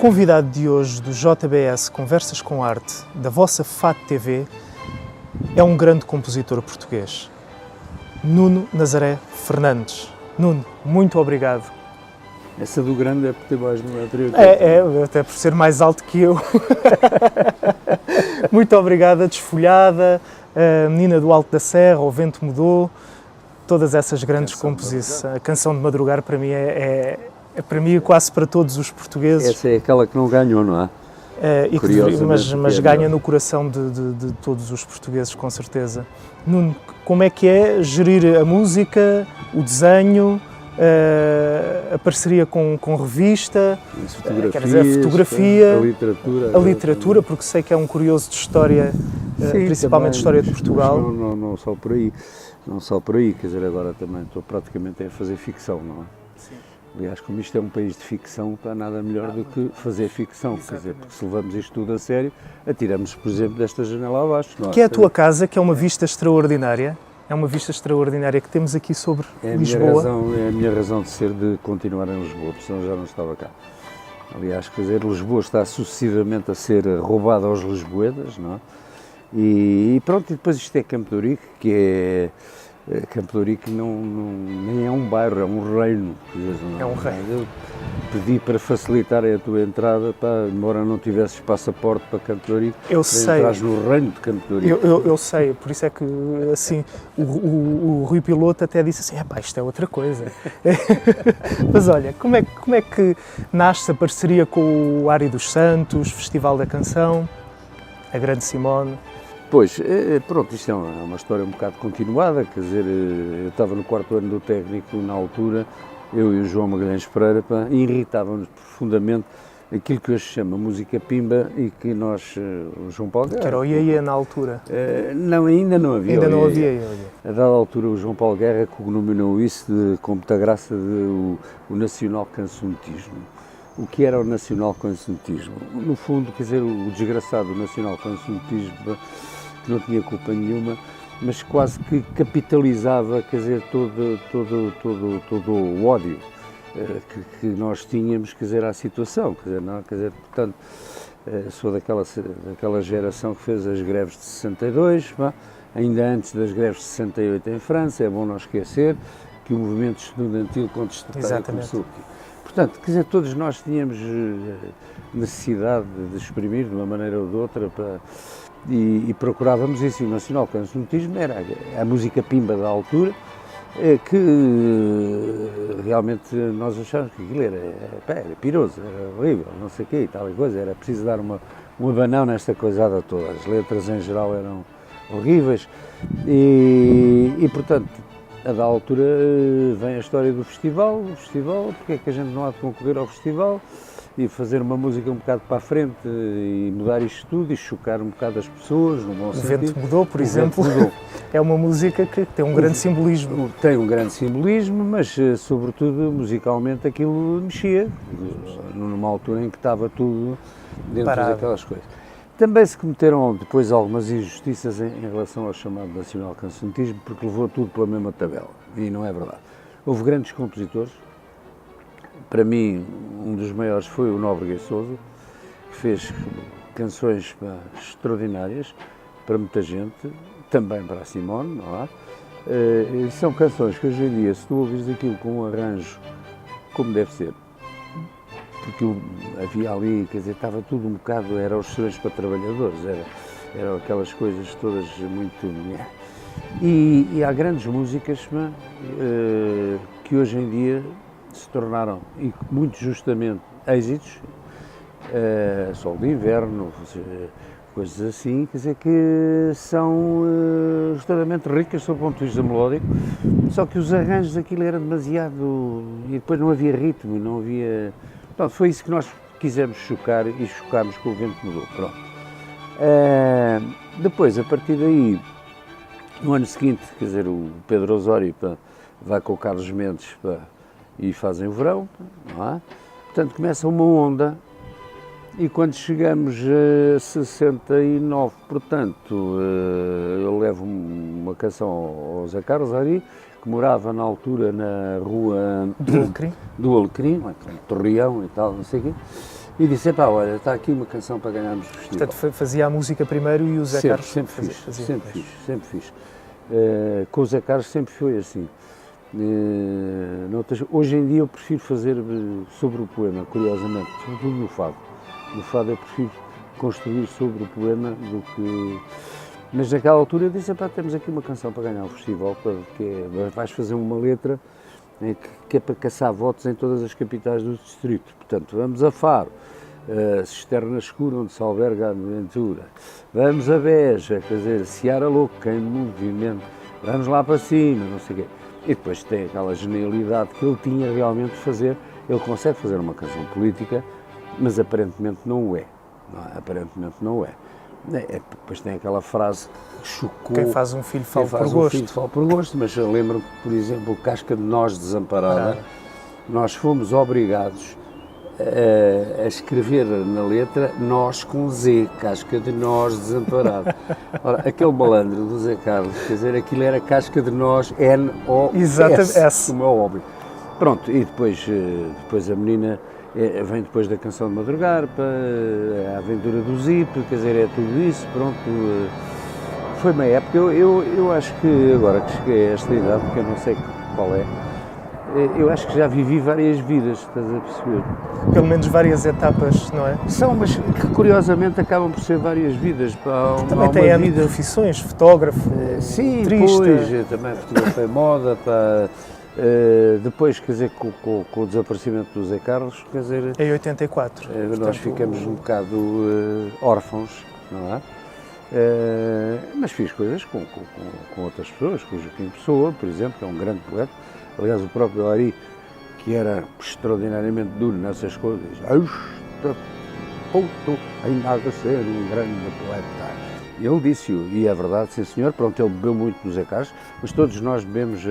convidado de hoje do JBS Conversas com Arte, da vossa FAT TV, é um grande compositor português, Nuno Nazaré Fernandes. Nuno, muito obrigado. Essa do grande é por ter mais no anterior. Até por ser mais alto que eu. Muito obrigado, a Desfolhada, a Menina do Alto da Serra, O Vento Mudou, todas essas grandes composições. A Canção de Madrugar para mim é para mim quase para todos os portugueses. Essa é aquela que não ganhou, não é? Mas ganha no coração de todos os portugueses, com certeza. Nuno, como é que é gerir a música, o desenho, a parceria com revista, a fotografia, a literatura, porque sei que é um curioso de história, sim, principalmente também, de história de Portugal. Não só por aí, quer dizer, agora também estou praticamente a fazer ficção, não é? Sim. Aliás, como isto é um país de ficção, está nada melhor do que fazer ficção, quer dizer, porque se levamos isto tudo a sério, atiramos, por exemplo, desta janela abaixo. Não é? Que é a tua casa, que é uma vista extraordinária. É uma vista extraordinária que temos aqui sobre Lisboa. É a minha razão de ser de continuar em Lisboa, porque senão já não estava cá. Aliás, quer dizer, Lisboa está sucessivamente a ser roubada aos lisboetas, não é? E pronto, e depois isto é Campo de Ourique, que é... Campo de Ourique nem é um bairro, é um reino. É um reino. Eu pedi para facilitarem a tua entrada, embora não tivesses passaporte para Campo de Ourique, entras no reino de Campo de Ourique. Eu sei, por isso é que assim, o Rui Piloto até disse assim, isto é outra coisa. Mas olha, como é que nasce a parceria com o Ari dos Santos, Festival da Canção, a Grande Simone? Pois, pronto, isto é uma história um bocado continuada, quer dizer, eu estava no 4º ano do técnico na altura, eu e o João Magalhães Pereira, e irritávamos profundamente aquilo que hoje se chama música pimba e que nós, o João Paulo Guerra... Que era o Iaia na altura. Não, ainda não havia. Ainda não havia. A dada altura o João Paulo Guerra cognominou isso com muita graça o nacional cancionetismo. O que era o nacional cancionetismo? No fundo, quer dizer, o desgraçado nacional cancionetismo, que não tinha culpa nenhuma, mas quase que capitalizava, quer dizer, todo o ódio que nós tínhamos, quer dizer, à situação, quer dizer, portanto, sou daquela geração que fez as greves de 62, ainda antes das greves de 68 em França, é bom não esquecer que o movimento estudantil contestatário começou aqui. Portanto, quer dizer, todos nós tínhamos necessidade de exprimir de uma maneira ou de outra e procurávamos isso. O nacional cancionetismo era a música pimba da altura, que realmente nós achávamos que aquilo era piroso, era horrível, não sei o quê e tal coisa, era preciso dar um abanão nesta coisada toda. As letras em geral eram horríveis e portanto, a da altura vem a história do festival, porque é que a gente não há de concorrer ao festival e fazer uma música um bocado para a frente e mudar isto tudo e chocar um bocado as pessoas, no bom sentido. O Vento Mudou, por exemplo, é uma música que tem um grande simbolismo. Tem um grande simbolismo, mas sobretudo musicalmente aquilo mexia, numa altura em que estava tudo dentro daquelas coisas. Também se cometeram depois algumas injustiças em relação ao chamado nacional cancionetismo, porque levou tudo pela mesma tabela, e não é verdade. Houve grandes compositores, para mim um dos maiores foi o Nóbrega e Sousa, que fez canções extraordinárias para muita gente, também para a Simone, não é? E são canções que hoje em dia, se tu ouvires aquilo com um arranjo como deve ser, porque havia ali, quer dizer, estava tudo um bocado, era os sonhos para trabalhadores, eram aquelas coisas todas muito... E há grandes músicas que hoje em dia se tornaram, e muito justamente, êxitos, Sol de Inverno, coisas assim, quer dizer, que são extremamente ricas sob o ponto de vista melódico, só que os arranjos daquilo era demasiado... e depois não havia ritmo, não havia... Pronto, foi isso que nós quisemos chocar e chocámos com O Vento Mudou. Pronto. Depois, a partir daí, no ano seguinte, quer dizer, o Pedro Osório vai com o Carlos Mendes e fazem o Verão, não é? Portanto, começa uma onda e quando chegamos a 69, portanto, eu levo uma canção ao Zé Carlos Ari, que morava na altura na rua do Alecrim, um Torreão e tal, não sei o quê, E disse, pá, olha, está aqui uma canção para ganharmos o festival. Portanto, fazia a música primeiro e o Zé Carlos sempre fiz. Com o Zé Carlos sempre foi assim. Hoje em dia eu prefiro fazer sobre o poema, curiosamente, sobretudo no fado. No fado eu prefiro construir sobre o poema do que... Mas naquela altura eu disse, pá, temos aqui uma canção para ganhar o festival, vais fazer uma letra que é para caçar votos em todas as capitais do distrito. Portanto, vamos a Faro, Cisterna Escura, onde se alberga a aventura. Vamos a Beja, quer dizer, Seara Louca em movimento. Vamos lá para cima, não sei o quê. E depois tem aquela genialidade que ele tinha realmente de fazer. Ele consegue fazer uma canção política, mas aparentemente não é. Aparentemente não é. Depois tem aquela frase que chocou. Quem faz um filho fala por gosto. Filho fala por gosto, mas eu lembro-me que, por exemplo, Casca de Nós Desamparada, nós fomos obrigados a escrever na letra Nós com Z, Casca de Nós Desamparada. Ora, aquele malandro do Zé Carlos, quer dizer, aquilo era Casca de Nós N-O-S, como é óbvio. Pronto, e depois a menina vem depois da Canção de Madrugar, para a Aventura do Zip, quer dizer, é tudo isso, pronto. Foi uma época, eu acho que agora que cheguei a esta idade, porque eu não sei qual é, eu acho que já vivi várias vidas, estás a perceber? Pelo menos várias etapas, não é? São, mas que curiosamente acabam por ser várias vidas. Também tem vida... profissões, fotógrafo, sim, motorista. Pois, também fotografei moda, depois, quer dizer, com o desaparecimento do Zé Carlos, quer dizer... Em 84. Nós ficamos um bocado órfãos, não é? Mas fiz coisas com outras pessoas, com o Joaquim Pessoa, por exemplo, que é um grande poeta. Aliás, o próprio Ari, que era extraordinariamente duro nessas coisas, esta puto ainda há de ser um grande poeta. E ele disse-o, e é verdade, sim senhor, pronto, ele bebeu muito nos Ecás, mas todos nós bebemos,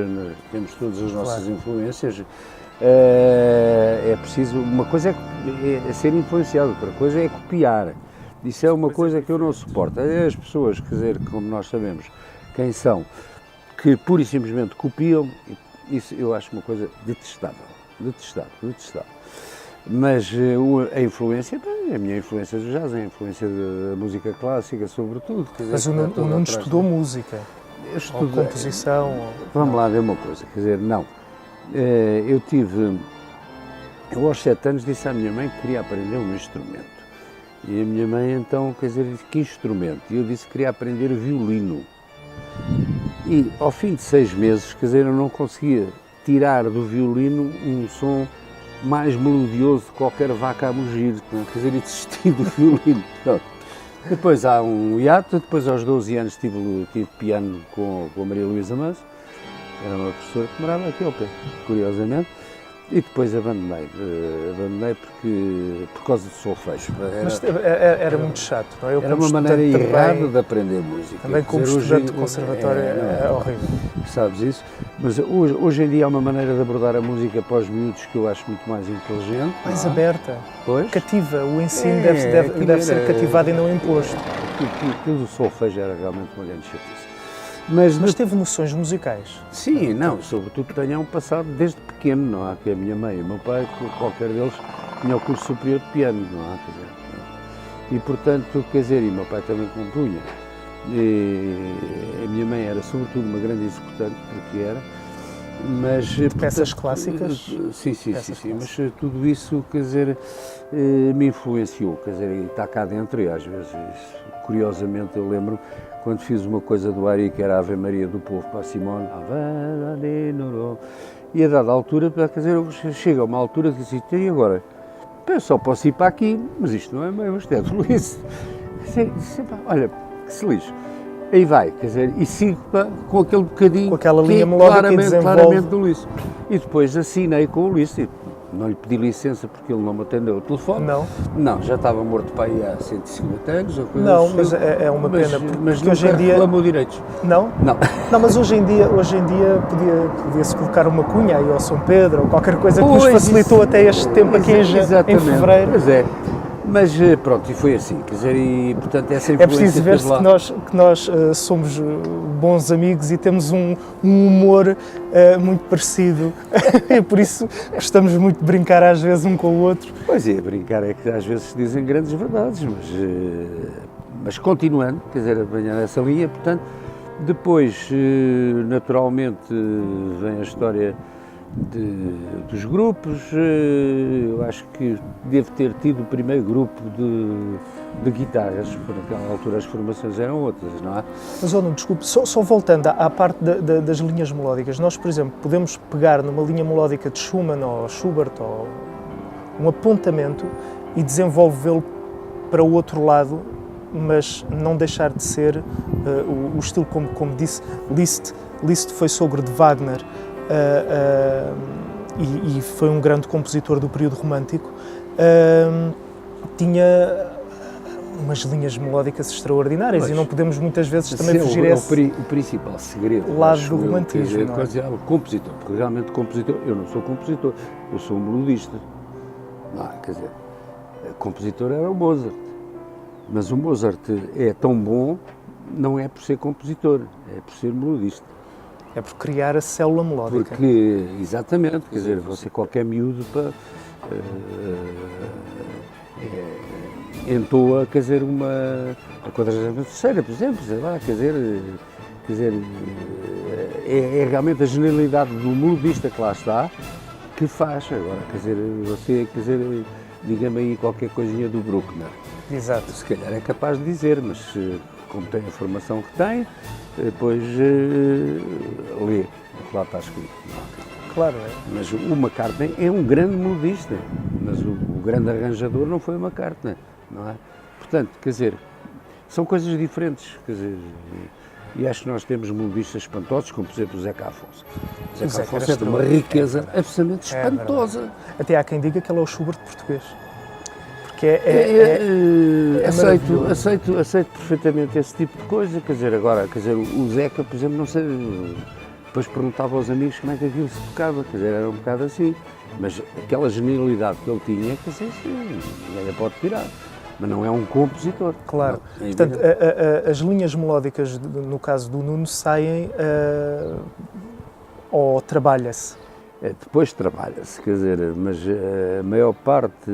temos todas as nossas influências. É preciso, uma coisa é ser influenciado, outra coisa é copiar. Isso é uma coisa que eu não suporto. As pessoas, quer dizer, como nós sabemos quem são, que pura e simplesmente copiam, isso eu acho uma coisa detestável. Mas a influência, a minha influência do jazz, a influência da música clássica, sobretudo. Quer dizer, mas o Nuno estudou música, ou composição? Vamos lá ver uma coisa, quer dizer, não. Eu aos 7 anos disse à minha mãe que queria aprender um instrumento. E a minha mãe então, quer dizer, disse, que instrumento? E eu disse que queria aprender violino. E ao fim de 6 meses, quer dizer, eu não conseguia tirar do violino um som mais melodioso de qualquer vaca a mugir, quer dizer, e desisti do violino. Pronto. Depois há um hiato, depois aos 12 anos tive piano com a Maria Luísa Manso, era uma professora que morava aqui ao pé, curiosamente. E depois abandonei por causa do solfejo. Era muito chato, não é? Era uma maneira errada de aprender música. Também como estudante de conservatório é horrível. Sabes isso? Mas hoje em dia há uma maneira de abordar a música para os miúdos que eu acho muito mais inteligente. Mais aberta. Pois? Cativa. O ensino deve ser cativado e não imposto. Aquilo do solfejo era realmente uma grande chatice. Mas teve noções musicais? Sim, não, sobretudo tenha um passado desde pequeno, não há? Que a minha mãe e o meu pai, qualquer deles, tinha o curso superior de piano, não há? Quer dizer, e portanto, quer dizer, e o meu pai também compunha. E a minha mãe era sobretudo uma grande executante, porque era, mas... De peças clássicas? Sim, mas tudo isso, quer dizer, me influenciou, quer dizer, e está cá dentro e às vezes, curiosamente, eu lembro quando fiz uma coisa do Ari, que era a Ave Maria do Povo para a Simone, e a dada altura, quer dizer, chega a uma altura que disse, e agora? Eu só posso ir para aqui, mas isto não é meu, isto é do Luís. Olha, que se lixe. Aí vai, quer dizer, e sigo com aquele bocadinho, com aquela linha melódica claramente do Luís. E depois assinei com o Luís. Não lhe pedi licença porque ele não me atendeu o telefone. Não? Não, já estava morto para aí há 150 anos ou coisa não, assim. Mas é uma pena, porque hoje em dia... reclamou direitos. Não? Não. Não, mas hoje em dia podia-se colocar uma cunha aí ao São Pedro ou qualquer coisa que nos facilitou até este tempo aqui em fevereiro. Pois é. Mas pronto, e foi assim, quer dizer, e portanto essa influência... É preciso ver-se que nós somos bons amigos e temos um humor muito parecido, e por isso gostamos muito de brincar às vezes um com o outro. Pois é, brincar é que às vezes se dizem grandes verdades, mas continuando, quer dizer, apanhando essa linha, portanto, depois naturalmente vem a história dos grupos. Eu acho que devo ter tido o primeiro grupo de guitarras, por aquela altura as formações eram outras, não é? Mas, Nuno, desculpe, só voltando à parte das linhas melódicas, nós, por exemplo, podemos pegar numa linha melódica de Schumann ou Schubert ou um apontamento e desenvolvê-lo para o outro lado, mas não deixar de ser o estilo, como disse, Liszt foi sogro de Wagner, e foi um grande compositor do período romântico, tinha umas linhas melódicas extraordinárias, e não podemos muitas vezes também fugir a esse o principal segredo lado do romantismo. O compositor, porque realmente compositor, eu não sou compositor, eu sou um melodista. Não, quer dizer, compositor era o Mozart, mas o Mozart é tão bom, não é por ser compositor, é por ser melodista. É por criar a célula melódica. Porque, exatamente, quer dizer, você qualquer miúdo entoa, quer dizer, a 43ª, por exemplo, sei lá, quer dizer, é realmente a genialidade do melodista que lá está que faz. Agora, quer dizer, você, quer dizer, diga-me aí qualquer coisinha do Bruckner. Exato. Se calhar é capaz de dizer, mas como tem a formação que tem, depois lê o que lá está escrito. Claro, é. Mas o McCartney é um grande melodista, mas o grande arranjador não foi o McCartney, não é? Portanto, quer dizer, são coisas diferentes, quer dizer, e acho que nós temos melodistas espantosos, como por exemplo o Zeca Afonso. O Zeca Afonso é de uma riqueza absolutamente espantosa. Até há quem diga que ele é o Schubert português. Aceito perfeitamente esse tipo de coisa, quer dizer, agora, quer dizer, o Zeca, por exemplo, não sei, depois perguntava aos amigos como é que aquilo se tocava, quer dizer, era um bocado assim, mas aquela genialidade que ele tinha, quer dizer, ninguém pode tirar, mas não é um compositor. Claro, não, portanto, as linhas melódicas, no caso do Nuno, saem ou trabalha-se? Depois trabalha-se, quer dizer, mas a maior parte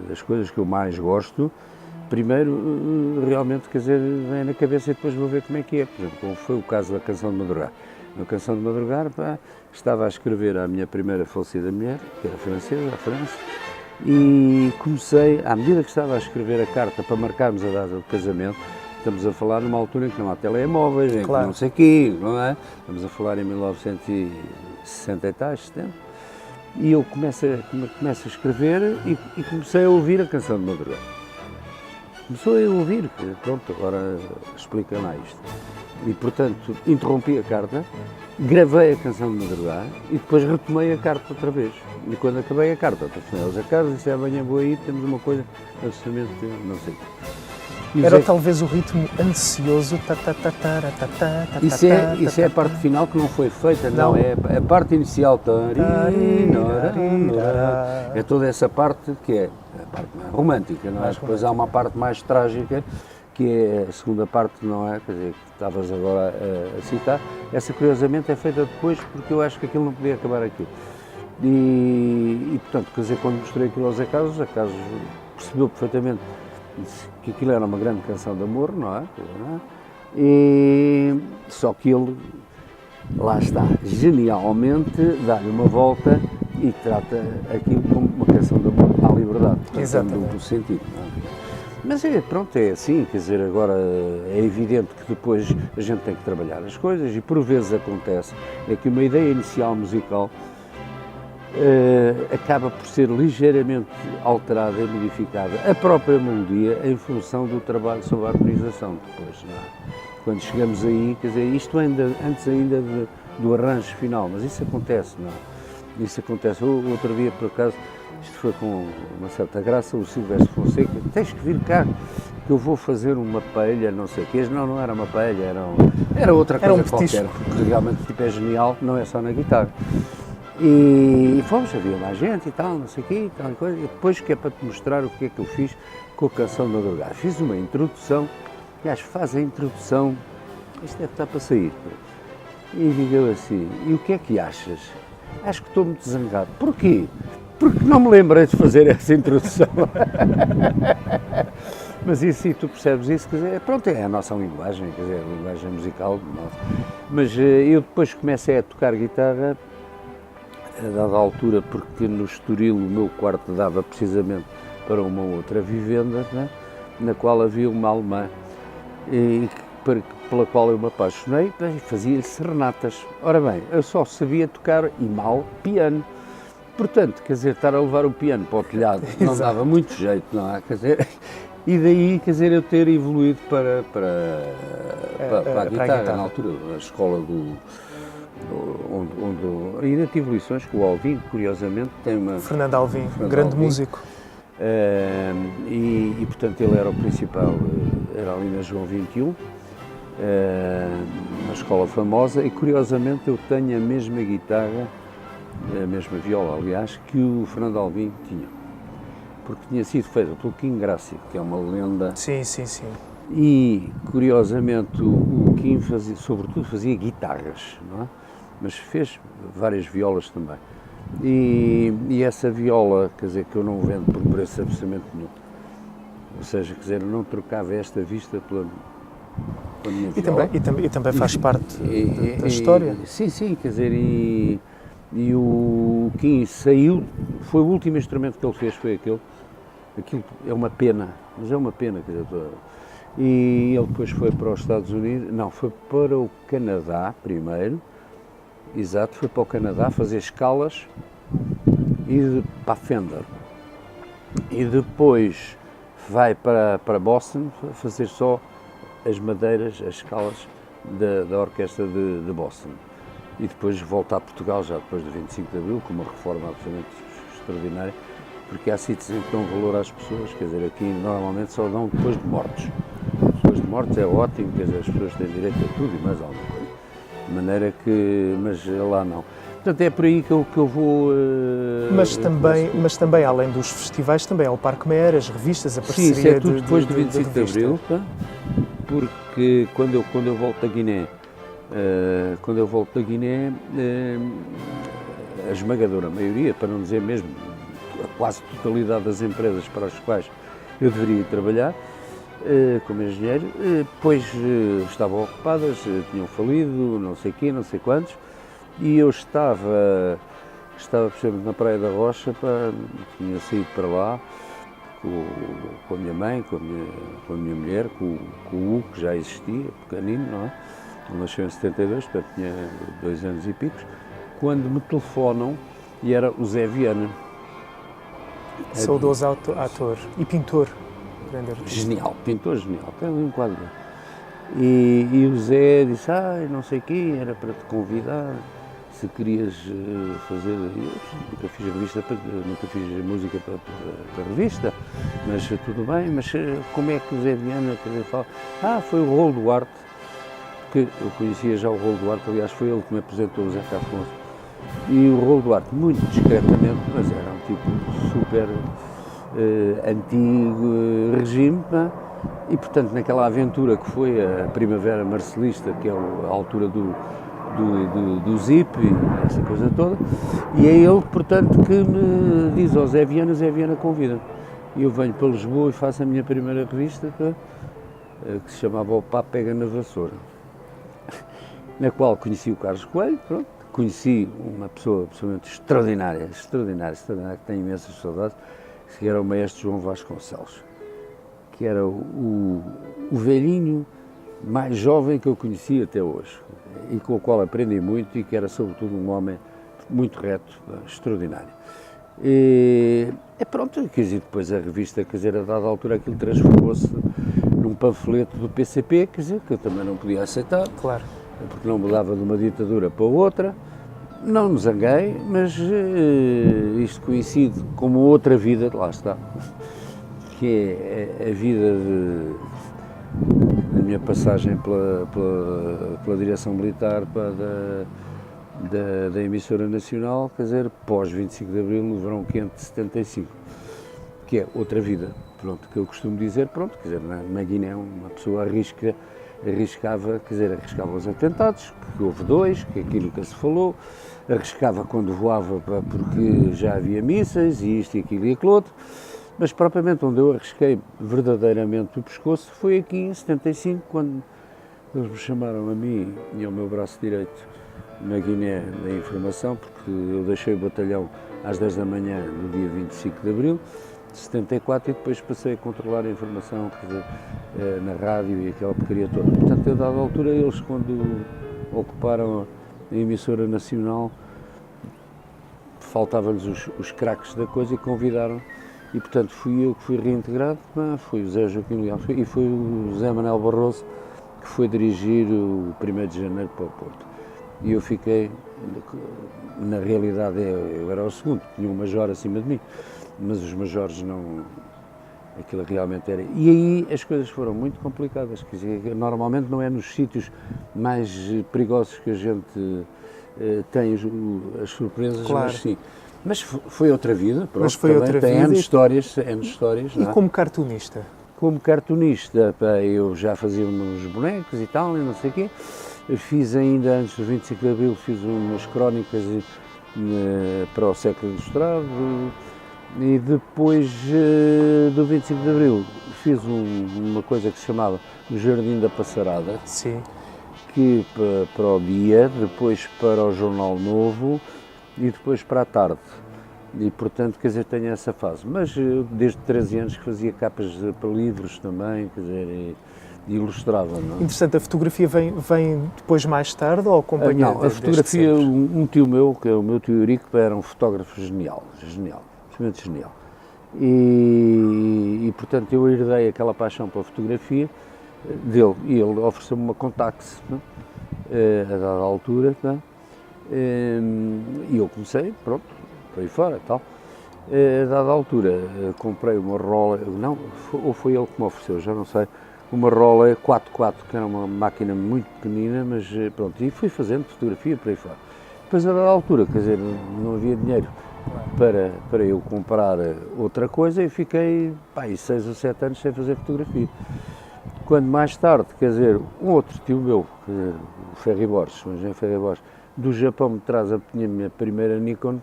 das coisas que eu mais gosto, primeiro realmente, quer dizer, vem na cabeça e depois vou ver como é que é. Por exemplo, como foi o caso da Canção de Madrugar. Na Canção de Madrugar, estava a escrever à minha primeira falecida mulher, que era francesa, a França, e comecei, à medida que estava a escrever a carta para marcarmos a data do casamento, estamos a falar numa altura em que não há telemóveis, em claro, que não sei o quê, não é? Estamos a falar em 1960 e tais, 70. E eu começo a escrever e comecei a ouvir a Canção de Madrugar. Começou a ouvir, pronto, agora explica lá isto. E, portanto, interrompi a carta, gravei a Canção de Madrugar e depois retomei a carta outra vez. E quando acabei a carta, telefonei aos acasos e disse, amanhã vou aí, temos uma coisa absolutamente, não sei. Era talvez o ritmo ansioso. Isso é a parte final que não foi feita, não, é a parte inicial. É toda essa parte que é a parte mais romântica, não é? Depois há uma parte mais trágica, que é a segunda parte, não é? Quer dizer, que estavas agora a citar. Essa, curiosamente, é feita depois, porque eu acho que aquilo não podia acabar aqui. E portanto, quer dizer, quando mostrei aquilo aos Acasos percebeu perfeitamente que aquilo era uma grande canção de amor, não é? E só que ele, lá está, genialmente dá-lhe uma volta e trata aquilo como uma canção de amor à liberdade, portanto, duplo sentido, não é? Mas pronto, é assim, quer dizer, agora é evidente que depois a gente tem que trabalhar as coisas e por vezes acontece que uma ideia inicial musical acaba por ser ligeiramente alterada e modificada a própria melodia em função do trabalho sobre a harmonização depois, não é? Quando chegamos aí, quer dizer, isto antes ainda do arranjo final, mas isso acontece, não é? Isso acontece. Outro dia, por acaso, isto foi com uma certa graça, o Silvestre Fonseca, tens que vir cá, que eu vou fazer uma paella, não sei o quê. Não era uma paella, era outra coisa qualquer, porque realmente o tipo é genial, não é só na guitarra. E fomos, havia mais gente e tal, não sei o quê, e tal coisa. E depois, que é para te mostrar o que é que eu fiz com a canção da madrugada. Fiz uma introdução, aliás, faz a introdução, isto deve estar para sair. E digo eu assim, e o que é que achas? Acho que estou muito zangado. Porquê? Porque não me lembrei de fazer essa introdução. Mas isso, e tu percebes isso, quer dizer, pronto, é a nossa linguagem, quer dizer, a linguagem musical. Mas eu depois comecei a tocar guitarra, a dada altura, porque no Estoril o meu quarto dava precisamente para uma outra vivenda, né, na qual havia uma alemã, pela qual eu me apaixonei e fazia-lhe serenatas. Ora bem, eu só sabia tocar, e mal, piano. Portanto, quer dizer, estar a levar o piano para o telhado não dava muito jeito, não é? Quer dizer, e daí, quer dizer, eu ter evoluído para a guitarra, na altura, a escola onde ainda tive lições com o Alvim, curiosamente, tem uma... Fernando Alvim, grande músico. E, portanto, ele era o principal, era ali na João 21, uma escola famosa, e curiosamente eu tenho a mesma guitarra, a mesma viola, aliás, que o Fernando Alvim tinha, porque tinha sido feita pelo Kim Grácio, que é uma lenda. Sim, sim, sim. E, curiosamente, o Kim sobretudo fazia guitarras, não é? Mas fez várias violas também. E essa viola, quer dizer, que eu não vendo por preço absolutamente nenhum. Ou seja, quer dizer, eu não trocava esta vista pela minha viola. E também faz parte da história. Sim, sim, quer dizer, e o Kim saiu, foi o último instrumento que ele fez, foi aquele. Aquilo é uma pena, mas é uma pena, quer dizer, e ele depois foi para os Estados Unidos, não, foi para o Canadá primeiro, exato, foi para o Canadá fazer escalas para a Fender, e depois vai para Boston fazer só as madeiras, as escalas da orquestra de Boston, e depois volta a Portugal já depois do 25 de Abril, com uma reforma absolutamente extraordinária, porque há sítios em que dão valor às pessoas, quer dizer, aqui normalmente só dão depois de mortos. Depois de mortos é ótimo, quer dizer, as pessoas têm direito a tudo e mais alguma coisa. De maneira que, mas lá não. Portanto, é por aí que eu vou... Mas também, além dos festivais, também há o Parque Meyer, as revistas, a parceria... Sim, isso é tudo depois do 25 de Abril, tá? Porque quando eu volto da Guiné, a esmagadora maioria, para não dizer mesmo a quase totalidade das empresas para as quais eu deveria trabalhar como engenheiro, depois estavam ocupadas, tinham falido, não sei quê, não sei quantos, e eu estava por exemplo, na Praia da Rocha, tinha saído para lá com a minha mãe, com a minha mulher, com o Hugo, que já existia, pequenino, não é? Ele nasceu em 72, portanto tinha 2 anos e picos, quando me telefonam, e era o Zé Viana. Saudoso ator e pintor. Genial, pintor genial, tem um quadro. E o Zé disse, não sei o quê, era para te convidar, se querias fazer... Eu nunca fiz música para revista, mas tudo bem, mas como é que o Zé Viana fala? Foi o Rolo Duarte, que eu conhecia já o Rolo Duarte, aliás foi ele que me apresentou o Zé Afonso. E o Rolo Duarte, muito discretamente, mas era um tipo super antigo regime, e portanto naquela aventura que foi a Primavera Marcelista, que é a altura do ZIP e essa coisa toda, e é ele, portanto, que me diz ao Zé Viana convida. E eu venho para Lisboa e faço a minha primeira revista, que se chamava O Pá Pega na Vassoura, na qual conheci o Carlos Coelho, pronto. Conheci uma pessoa absolutamente extraordinária, que tenho imensas saudades, que era o maestro João Vasconcelos, que era o velhinho mais jovem que eu conheci até hoje, e com o qual aprendi muito, e que era sobretudo um homem muito reto, extraordinário. E pronto, quer dizer, depois a revista, quer dizer, a dada altura aquilo transformou-se num panfleto do PCP, quer dizer, que eu também não podia aceitar. Claro. Porque não mudava de uma ditadura para outra, não me zanguei, mas isto coincide com uma outra vida, lá está, que é a vida da minha passagem pela direção militar, da emissora nacional, quer dizer, pós 25 de Abril, no verão quente de 75, que é outra vida, pronto, que eu costumo dizer, pronto, quer dizer, na Guiné uma pessoa arriscava, quer dizer, arriscava os atentados, que houve 2, que aquilo que se falou, arriscava quando voava porque já havia mísseis e isto e aquilo e aquilo outro, mas propriamente onde eu arrisquei verdadeiramente o pescoço foi aqui em 75, quando eles me chamaram a mim e ao meu braço direito na Guiné da informação, porque eu deixei o batalhão às 10 da manhã no dia 25 de Abril de 74 e depois passei a controlar a informação, quer dizer, na rádio e aquela porcaria toda. Portanto, a dada altura, eles quando ocuparam a emissora nacional, faltavam-lhes os craques da coisa e convidaram, e portanto fui eu que fui reintegrado, foi o Zé Joaquim Leal e foi o Zé Manuel Barroso que foi dirigir o 1º de janeiro para o Porto. E eu fiquei, na realidade eu era o segundo, tinha um major acima de mim, mas os majores não, aquilo realmente era. E aí as coisas foram muito complicadas, quer dizer, normalmente não é nos sítios mais perigosos que a gente tem as surpresas, claro. Mas sim. Mas foi outra vida, pronto, mas foi outra vida. Tem N histórias. E não é? Como cartunista? Como cartunista, eu já fazia uns bonecos e tal, e não sei o quê. Fiz ainda, antes do 25 de Abril, fiz umas crónicas para o Século Ilustrado, e depois do 25 de Abril fiz uma coisa que se chamava O Jardim da Passarada. Sim. Que para o dia, depois para o Jornal Novo e depois para a tarde. E, portanto, quer dizer, tenho essa fase. Mas desde 13 anos que fazia capas para livros também, quer dizer, e ilustrava. Não é? Interessante, a fotografia vem depois mais tarde ou acompanha? Não, a fotografia, um tio meu, que é o meu tio Eurico, era um fotógrafo genial, absolutamente genial. E, portanto, eu herdei aquela paixão pela fotografia dele, e ele ofereceu-me uma Contax, a dada altura, e eu comecei, pronto, por aí fora e tal. A dada altura comprei uma Rolex, não, ou foi ele que me ofereceu, já não sei, uma Rolex 4x4, que era uma máquina muito pequenina, mas pronto, e fui fazendo fotografia por aí fora. Depois a dada altura, quer dizer, não havia dinheiro para eu comprar outra coisa e fiquei 6 ou 7 anos sem fazer fotografia. Quando mais tarde, quer dizer, um outro tio meu, o Ferri Borges, o engenheiro Ferri Borges, do Japão me traz a minha primeira Nikon,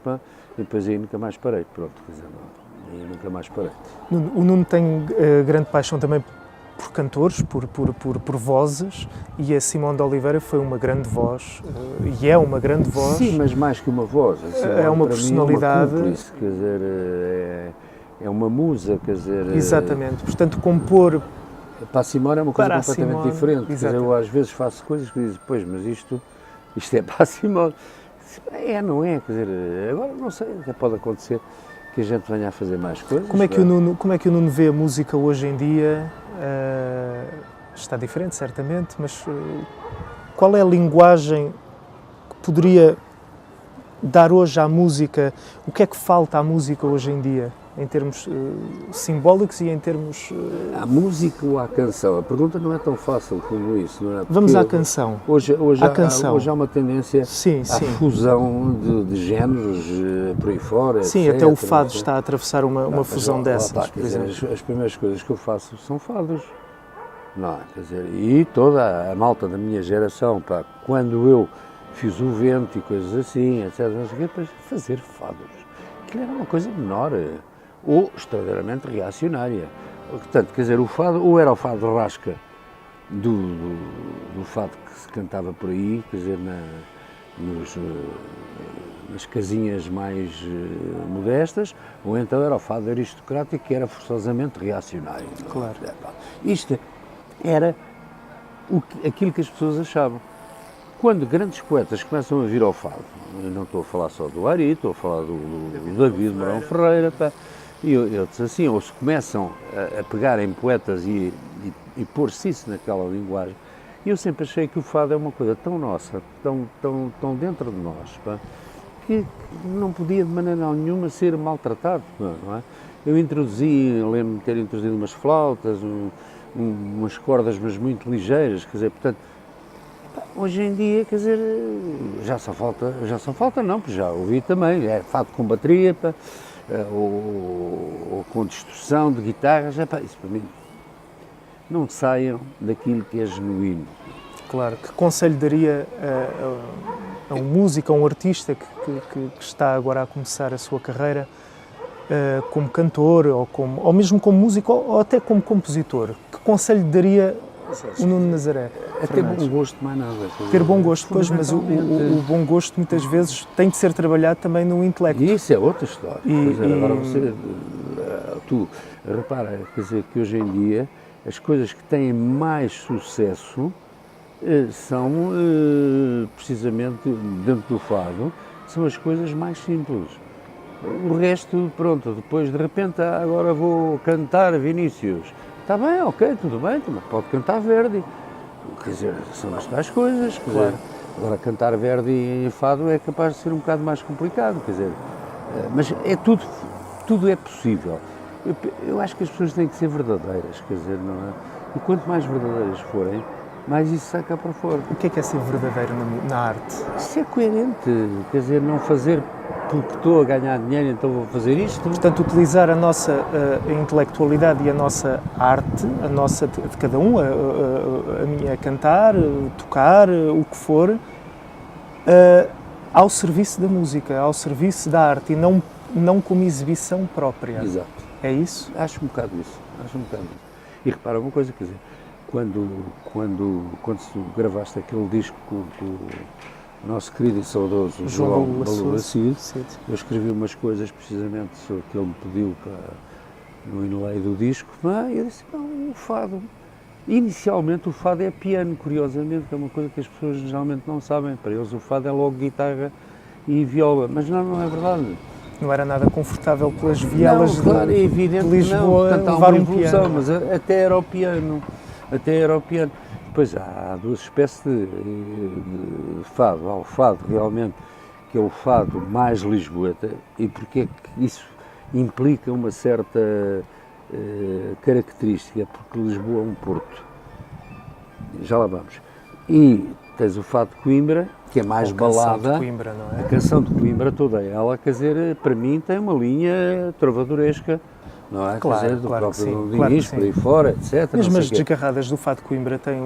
e depois aí nunca mais parei, pronto, quer dizer, aí nunca mais parei. O Nuno tem grande paixão também por cantores, por vozes, e a Simão de Oliveira foi uma grande voz, e é uma grande voz. Sim, mas mais que uma voz. É uma personalidade. Mim é uma cúmplice, quer dizer, é uma musa, quer dizer... Exatamente, portanto compor... Para a Simone é uma coisa completamente diferente, quer dizer, eu às vezes faço coisas que dizem, pois, mas isto é para a Simone. Não é, quer dizer, agora não sei, até pode acontecer que a gente venha a fazer mais coisas. Como é que o Nuno vê a música hoje em dia? Está diferente, certamente, mas qual é a linguagem que poderia dar hoje à música? O que é que falta à música hoje em dia, em termos simbólicos e em termos... À música ou à canção? A pergunta não é tão fácil como isso, não é? Porque vamos à canção. Hoje há uma tendência à fusão de géneros por aí fora. Sim, etc, até o fado está a atravessar uma fusão dessas. Quer dizer, as primeiras coisas que eu faço são fados. Não, quer dizer, e toda a malta da minha geração, quando eu fiz o Vento e coisas assim, etc, para fazer fados. Aquilo era uma coisa menor, ou extraordinariamente reacionária. Portanto, quer dizer, o fado, ou era o fado de rasca do fado que se cantava por aí, quer dizer, nas casinhas mais modestas, ou então era o fado aristocrático que era forçosamente reacionário. Claro. Isto era aquilo que as pessoas achavam. Quando grandes poetas começam a vir ao fado, eu não estou a falar só do Ari, estou a falar do David Mourão Ferreira, e outros assim, ou se começam a pegar em poetas e pôr-se isso naquela linguagem, eu sempre achei que o fado é uma coisa tão nossa, tão dentro de nós, que não podia de maneira nenhuma ser maltratado, não é? Eu lembro-me de ter introduzido umas flautas, umas cordas, mas muito ligeiras, quer dizer, portanto, Hoje em dia, quer dizer, já só falta não, porque já ouvi também, é fado com bateria, pá, ou com distorção de guitarras, pá, isso para mim, não saiam daquilo que é genuíno. Claro, que conselho daria a um músico, a um artista que está agora a começar a sua carreira como cantor, ou mesmo como músico, ou até como compositor? Que conselho daria o Nuno Nazaré? É ter bom gosto, mais nada. Ter bom gosto, pois, mas o bom gosto muitas vezes tem de ser trabalhado também no intelecto. E isso é outra história. Agora tu repara, quer dizer, que hoje em dia as coisas que têm mais sucesso são, precisamente, dentro do fado, são as coisas mais simples. O resto, pronto, depois de repente, agora vou cantar Vinícius. Está bem, ok, tudo bem, mas pode cantar Verdi. Quer dizer, são as tais coisas. Quer dizer, agora, cantar Verdi em fado é capaz de ser um bocado mais complicado, quer dizer, mas é tudo é possível. Eu acho que as pessoas têm que ser verdadeiras, quer dizer, não é? E quanto mais verdadeiras forem, mais isso sai cá para fora. O que é ser verdadeiro na arte? Ser coerente, quer dizer, não fazer porque estou a ganhar dinheiro, então vou fazer isto. Portanto, utilizar a nossa intelectualidade e a nossa arte, a nossa de cada um, a minha cantar, tocar, o que for, ao serviço da música, ao serviço da arte e não como exibição própria. Exato. É isso? Acho um bocado isso. E repara uma coisa, quer dizer, quando gravaste aquele disco com o nosso querido e saudoso João Balulacid, eu escrevi umas coisas precisamente sobre o que ele me pediu no inlay do disco, mas eu disse, não, o fado, inicialmente o fado é piano, curiosamente, que é uma coisa que as pessoas geralmente não sabem, para eles o fado é logo guitarra e viola, mas não é verdade. Não era nada confortável pelas vielas não, claro, é evidente de Lisboa não, levar um evolução, piano. Mas até era o piano. Depois há duas espécies de fado. Há o fado realmente, que é o fado mais lisboeta, e porque é que isso implica uma certa característica, porque Lisboa é um porto. Já lá vamos. E tens o fado de Coimbra, que é mais balada. Coimbra, não é? A canção de Coimbra toda ela, quer dizer, para mim tem uma linha trovadoresca, não é? Claro, quer dizer, do claro próprio claro Diniz, por aí fora, etc. Mesmo as desgarradas do fado de Coimbra têm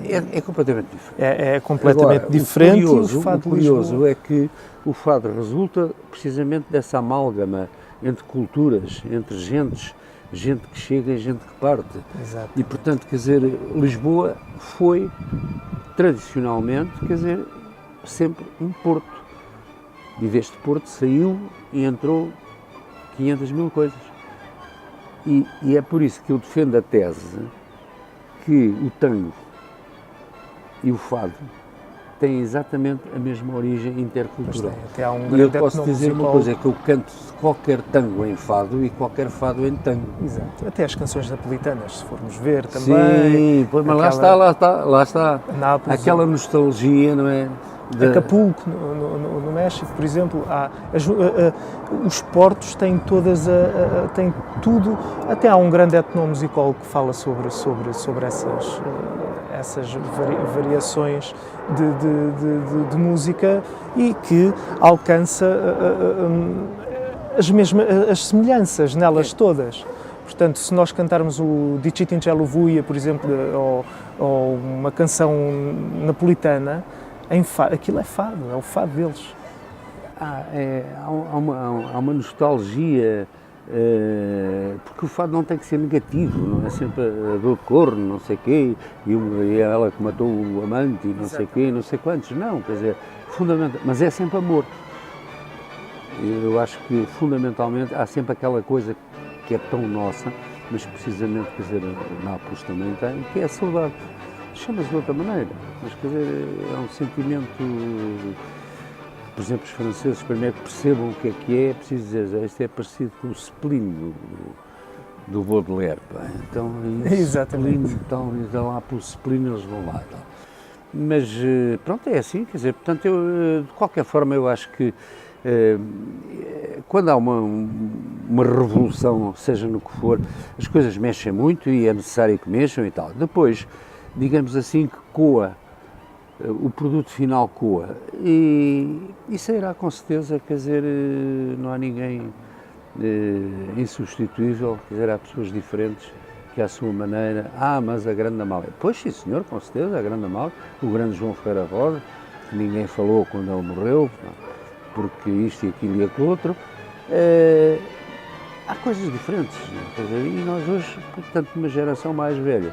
É completamente diferente. É completamente Agora, diferente. O curioso é que o fado resulta precisamente dessa amálgama entre culturas, entre gentes, gente que chega e gente que parte. Exato. E, portanto, quer dizer, Lisboa foi, tradicionalmente, quer dizer, sempre um porto. E deste porto saiu e entrou 500 mil coisas. E é por isso que eu defendo a tese que o tango e o fado têm exatamente a mesma origem intercultural. Até há e eu posso dizer uma coisa, é que eu canto qualquer tango em fado e qualquer fado em tango. Exato. Até as canções napolitanas, se formos ver também. Sim, pois, mas lá está. Nápoles, aquela nostalgia, não é? Acapulco, no México, por exemplo, os portos têm têm tudo, até há um grande etnomusicólogo que fala sobre essas variações de música e que alcança as semelhanças nelas todas. Portanto, se nós cantarmos o Dicit in cielo vuia, por exemplo, ou uma canção napolitana, aquilo é fado, é o fado deles. Há uma nostalgia, porque o fado não tem que ser negativo, não é sempre a dor de corno, não sei o quê, e ela que matou o amante, e não sei o quê, não sei quantos, não, quer dizer, fundamental, mas é sempre amor. Eu acho que, fundamentalmente, há sempre aquela coisa que é tão nossa, mas precisamente, quer dizer, Nápoles também tem, que é a saudade. Chama-se de outra maneira, mas quer dizer, é um sentimento, por exemplo, os franceses, primeiro que percebam o que é preciso dizer, isto é parecido com o spleen do Baudelaire, pá. Então, exatamente. Então lá pelo spleen eles vão lá. Tá. Mas, pronto, é assim, quer dizer, portanto, de qualquer forma, eu acho que quando há uma revolução, seja no que for, as coisas mexem muito e é necessário que mexam e tal. Depois, digamos assim, que coa o produto final coa. E sairá com certeza, quer dizer, não há ninguém insubstituível, quer dizer, há pessoas diferentes que à sua maneira, mas a Grande Amália. Pois sim, senhor, com certeza, a Grande Amália, o grande João Ferreira Rosa, que ninguém falou quando ele morreu, porque isto e aquilo e aquilo outro. Há coisas diferentes, quer dizer, e nós hoje, portanto, uma geração mais velha,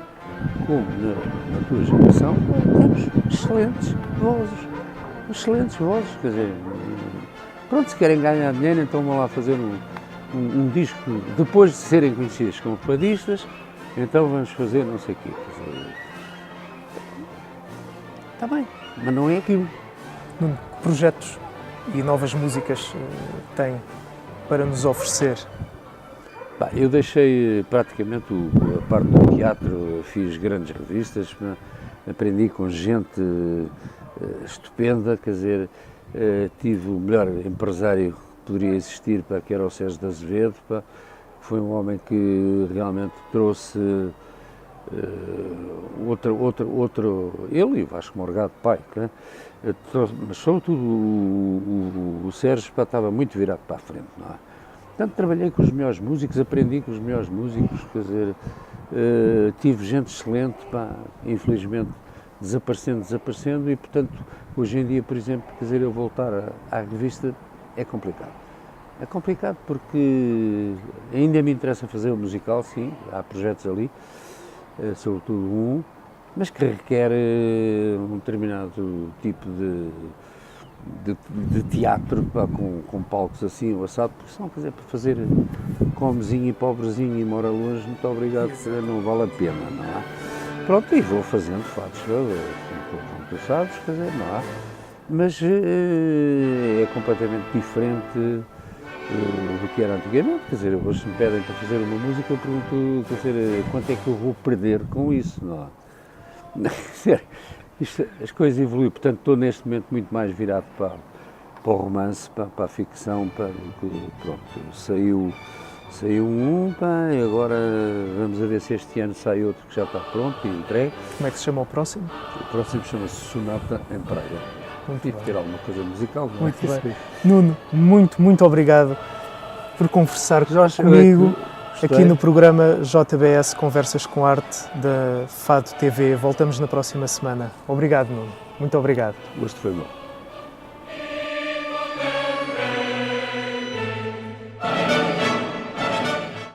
como na tua geração, temos excelentes vozes, quer dizer, pronto, se querem ganhar dinheiro, então vão lá fazer um disco, depois de serem conhecidos como fadistas, então vamos fazer não sei o quê, quer dizer, está bem, mas não é aquilo. Que projetos e novas músicas tem para nos oferecer? Eu deixei praticamente a parte do teatro, fiz grandes revistas, aprendi com gente estupenda, quer dizer, tive o melhor empresário que poderia existir, que era o Sérgio de Azevedo, foi um homem que realmente trouxe ele e o Vasco Morgado, pai, mas sobretudo o Sérgio estava muito virado para a frente, não é? Portanto, trabalhei com os melhores músicos, aprendi com os melhores músicos, quer dizer, tive gente excelente, infelizmente desaparecendo e, portanto, hoje em dia, por exemplo, quer dizer, eu voltar à revista é complicado. É complicado porque ainda me interessa fazer o musical, sim, há projetos ali, sobretudo mas que requer um determinado tipo de teatro, com palcos assim, o assado, porque senão, quer dizer, para fazer comezinho e pobrezinho e mora longe, muito obrigado, não vale a pena, não é? Pronto, e vou fazendo fatos, como tu sabes, quer dizer, não há, mas é completamente diferente do que era antigamente, quer dizer, hoje se me pedem para fazer uma música, eu pergunto, quer dizer, quanto é que eu vou perder com isso, não é? As coisas evoluíram, portanto estou neste momento muito mais virado para o romance, para a ficção, pronto, saiu e agora vamos a ver se este ano sai outro que já está pronto e entregue. Como é que se chama o próximo? O próximo chama-se Sonata em Praia. Tive de ter alguma coisa musical. Muito bem. Nuno, muito obrigado por conversar comigo. Aqui no programa JBS Conversas com Arte da Fado TV. Voltamos na próxima semana. Obrigado, Nuno. Muito obrigado. O gosto foi meu.